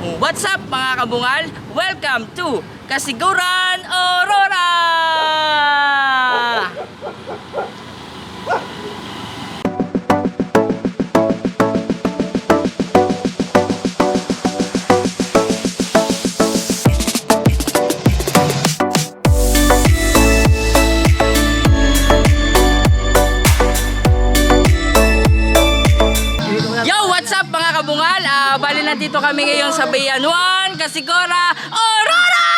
What's up mga kabungal? Welcome to Kasiguran Aurora! Kabungal, bali nandito kami ngayon sa Bayanuan, Kasiguran, Aurora!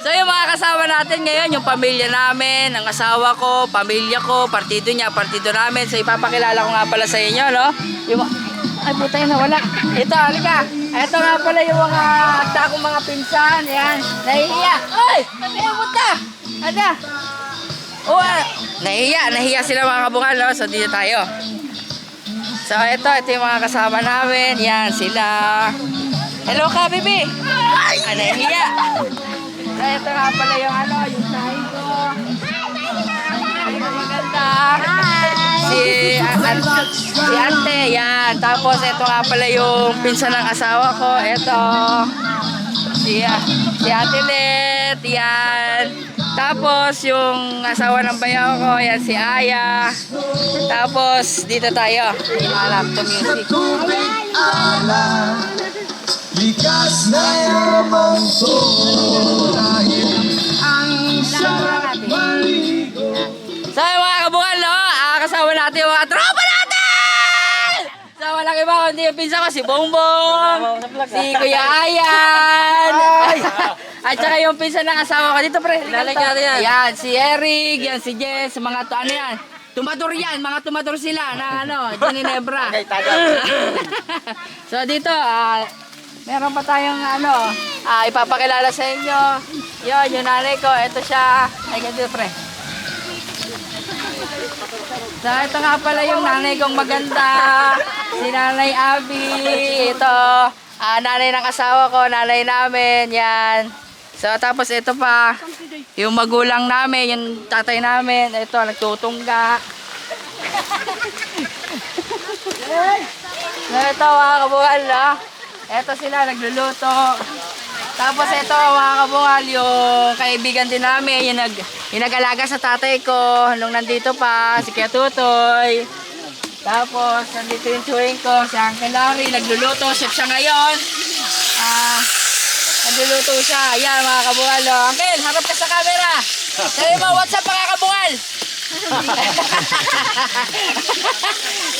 So yung mga kasama natin ngayon, yung pamilya namin, ang asawa ko, pamilya ko, partido niya, partido namin. So ipapakilala ko nga pala sa inyo, no? Yung, ay puta yun, wala. Ito, halika. Ito nga pala yung mga akta kong mga pinsan. Yan, nahihiya. Oy! Ay, puta! Ano? Nahihiya sila mga kabungal, no? So dito tayo. So ito yung mga kasama namin. Yan sila. Hello ka, baby. Nahihiya. So ito nga pala yung yung sahin ko. Maganda. Si ate, yan. Tapos ito nga pala yung pinsan ng asawa ko. Ito. Si ate Let. Yan. Tapos yung asawa ng bayaw ko, yan si Aya. Tapos dito tayo. Hinalap to music. Likas na yaman to ang sarap maligo. So mga kabungal, no? Kasama natin yung mga tropa natin! So walang iba kundi yung pinsan ko, si Bongbong, si Kuya Ayan, at saka yung pinsan ng asawa ko. Dito pre, yan, si Eric, yan si Jess, mga ano yan. Tumador yan, mga tumador sila na Johnny Nebra. So dito, meron pa tayong ipapakilala sa inyo. Yun, yung nanay ko, ito siya. Ay, ganito pre. So ito nga pala yung nanay kong maganda, si Nanay Abby. Ito, nanay ng asawa ko, nanay namin, yan. So tapos ito pa, yung magulang namin, yung tatay namin, ito nagtutungga. So ito mga kabungal, ito sila nagluluto. Tapos ito mga kabungal, yung kaibigan din namin, yung nag-alaga sa tatay ko nung nandito pa, si Kuya Tutoy. Tapos nandito yung chewing ko, si Uncle Larry, nagluluto, chef siya ngayon. Nagluluto siya. Ayan mga kabungal. Uncle, harap ka sa camera. Sabi mo, what's up mga kabungal?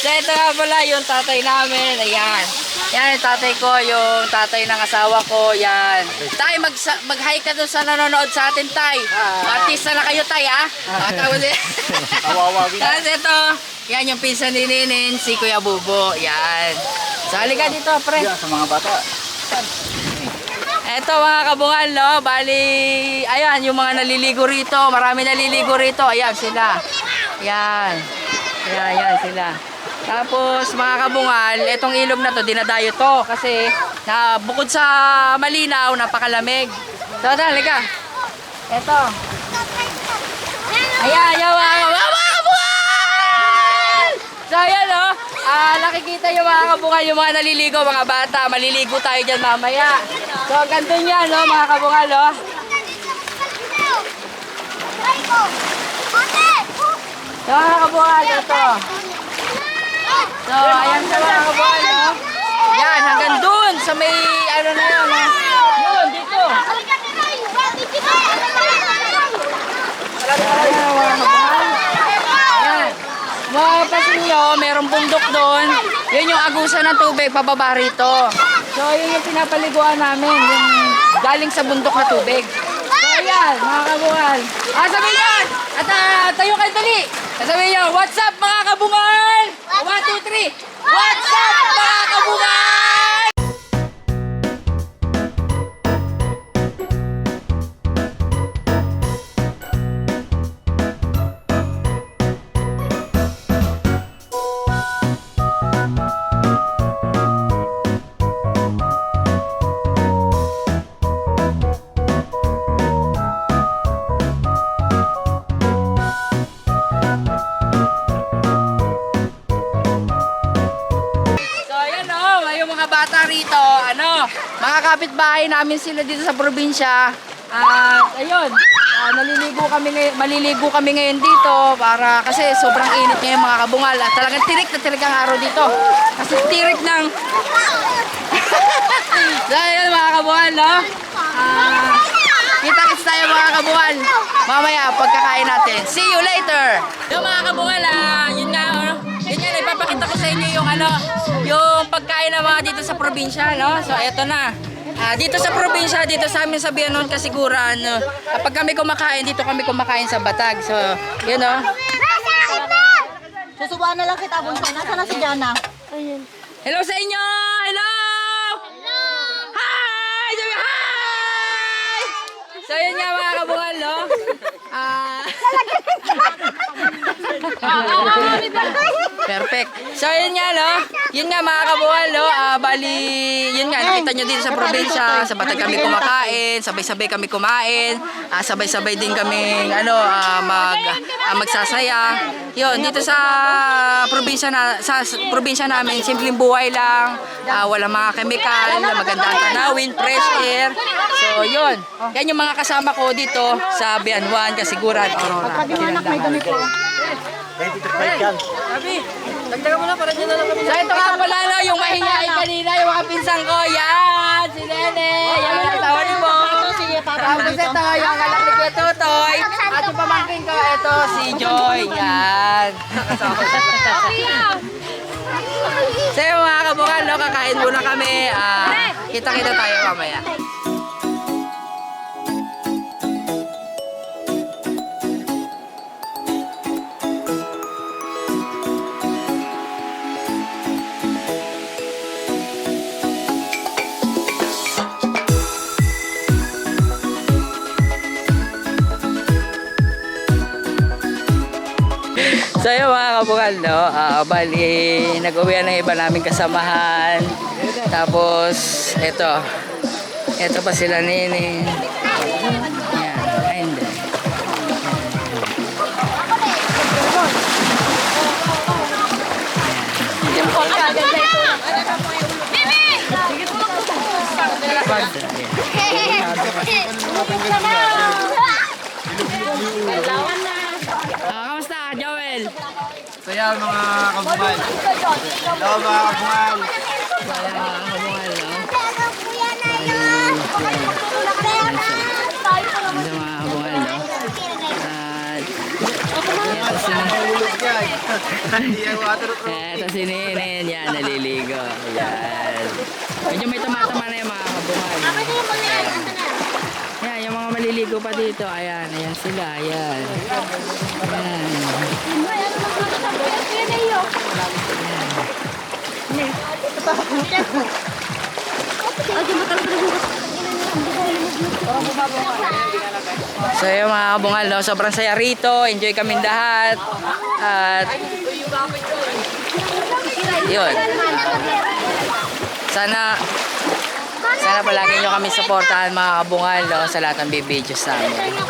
So ito nga pala yung tatay namin. Ayan. Yan yung tatay ko, yung tatay ng asawa ko. Yan. Tay, mag-hi ka doon sa nanonood sa atin, Tay. Artista na kayo, Tay, ha? Tapos ito, yan yung pinsan ni Ninin, si Kuya Bubo. Yan. So halika dito, pre. Sa mga bata. Eto mga kabungal, no? Bali, ayan, yung mga naliligo rito. Marami naliligo rito. Ayan sila. Ayan. Ayan sila. Tapos mga kabungal, etong ilog na to, dinadayo to. Kasi bukod sa malinaw, napakalamig. So, halika. Eto. Ayan, mga kabungal! So, ayan, no? Nakikita yung mga kabungal, yung mga naliligo, mga bata. Maliligo tayo dyan mamaya. So, ganito yan, no, mga kabungal, no? So, mga kabungal, ito. So, ayan sa mga kabungal, no? Yan, hanggang dun, sa may, na yun, no? Yun, dito. Ayan, mga kabungal. Ayan. Mapapansin nyo, merong bundok doon. Yun yung agusan ng tubig, pababa rito. So, yun yung pinapaliguan namin, yung galing sa bundok na tubig. So, ayan, mga kabungal. Sabihin nyo! At tayo kayo dali! Sabihin nyo, what's up mga kabungal? 1, 2, 3! What's up mga kabungal? mga kapitbahay namin sila dito sa probinsya. Ayun, maliligo kami ngayon dito para kasi sobrang init ngayon mga kabungal. At talagang tirik na tirik ang araw dito. Kasi tirik ng dahil mga kabungal, no? Kita-kits tayo mga kabungal. Mamaya pagkakain natin. See you later. Yung mga kabungal, yun nga, ipapakita ko sa inyo yung yung pagkain ng mga dito sa probinsya, no? So eto na. Dito sa probinsya, dito sa amin sa Bianon, Kasiguran, kapag kami kumakain, dito kami kumakain sa Batag. So, yun o. Susubuan na lang kita, Bunso. Nasaan na si Jana? Hello sa inyo! Hello! Hello! Hi! Sabi, hi! So, yun nga mga kabungal, no? Perfect. So, yun nga, no? Yun nga mga kabungal, no? Bali, yun nga, nakita nyo dito sa probinsya, sa Batag kami kumakain, sabay-sabay kami kumain, sabay-sabay din kami, magsasaya. Yun, dito sa probinsya namin, simpleng buhay lang, walang mga chemical, maganda ang tanawin, fresh air. So, yun. Yan yung mga kasama ko dito sa Bianuan, Kasiguran, Aurora. May dumi po. Sabi, dagdagan mo na para dyan na lang kami. So ito nga pala no, yung mahingain kanina, yung mga pinsang ko. Yan, si Nene. Yan ang asawa ni Bo. Tapos ito, yung anak ni Kuya Totoy. At yung pamangkin ko, ito si Joy. Yan. So yung mga kabungal, no, kakain muna kami. Kita-kita tayo mamaya. So yun mga kabungal, no? Bali, nag-uwian ng iba naming kasamahan. Tapos, ito pa sila Nene. Yan, ayun din. Kamusta, Joel? Saya mga kabungal. Hello mga kabungal. Saya mga kabungal, no? Ito si Nene, yan, naliligo. Yan. Medyo may tumatama na yung mga kabungal. Yan, yung mga maliligo pa dito. Ayan, ayan sila. Ayan. Ayan. So yung mga kabungal, no? Sobrang saya rito. Enjoy kaming lahat. At yun. Sana palagi nyo kami supportahan mga kabungal, no? Sa lahat ng videos namin.